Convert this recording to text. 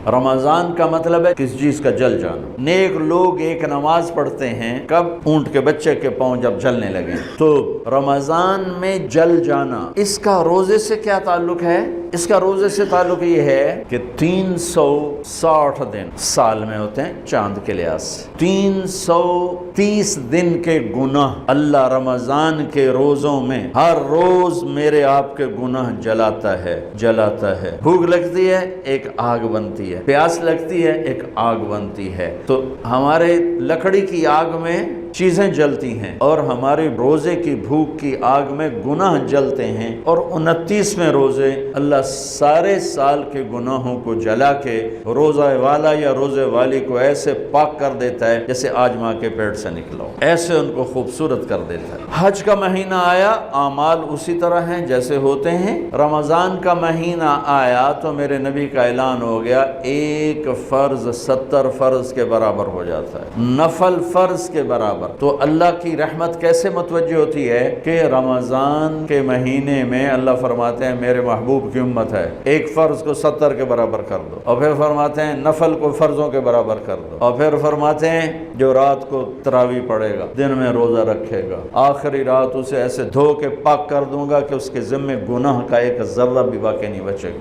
رمضان کا مطلب ہے کس چیز کا جل جانا۔ نیک لوگ ایک نماز پڑھتے ہیں کب؟ اونٹ کے بچے کے پاؤں جب جلنے لگے۔ تو رمضان میں جل جانا، اس کا روزے سے کیا تعلق ہے؟ اس کا روزے سے تعلق یہ ہے کہ 360 دن سال میں ہوتے ہیں چاند کے لحاظ سے، 330 دن کے گناہ اللہ رمضان کے روزوں میں ہر روز میرے آپ کے گناہ جلاتا ہے۔ بھوک لگتی ہے ایک آگ بنتی ہے، پیاس لگتی ہے ایک آگ بنتی ہے۔ تو ہمارے لکڑی کی آگ میں چیزیں جلتی ہیں اور ہمارے روزے کی بھوک کی آگ میں گناہ جلتے ہیں، اور 29ویں روزے اللہ سارے سال کے گناہوں کو جلا کے روزہ والا یا روزے والی کو ایسے پاک کر دیتا ہے جیسے آج ماں کے پیٹ سے نکلا ہو، ایسے ان کو خوبصورت کر دیتا ہے۔ حج کا مہینہ آیا، اعمال اسی طرح ہیں جیسے ہوتے ہیں۔ رمضان کا مہینہ آیا تو میرے نبی کا اعلان ہو گیا، ایک فرض 70 فرض کے برابر ہو جاتا ہے، نفل فرض کے برابر۔ تو اللہ کی رحمت کیسے متوجہ ہوتی ہے کہ رمضان کے مہینے میں اللہ فرماتے ہیں میرے محبوب کی امت ہے، ایک فرض کو 70 کے برابر کر دو، اور پھر فرماتے ہیں نفل کو فرضوں کے برابر کر دو، اور پھر فرماتے ہیں جو رات کو تراویح پڑھے گا، دن میں روزہ رکھے گا، آخری رات اسے ایسے دھو کے پاک کر دوں گا کہ اس کے ذمے گناہ کا ایک ذرہ بھی باقی نہیں بچے گا۔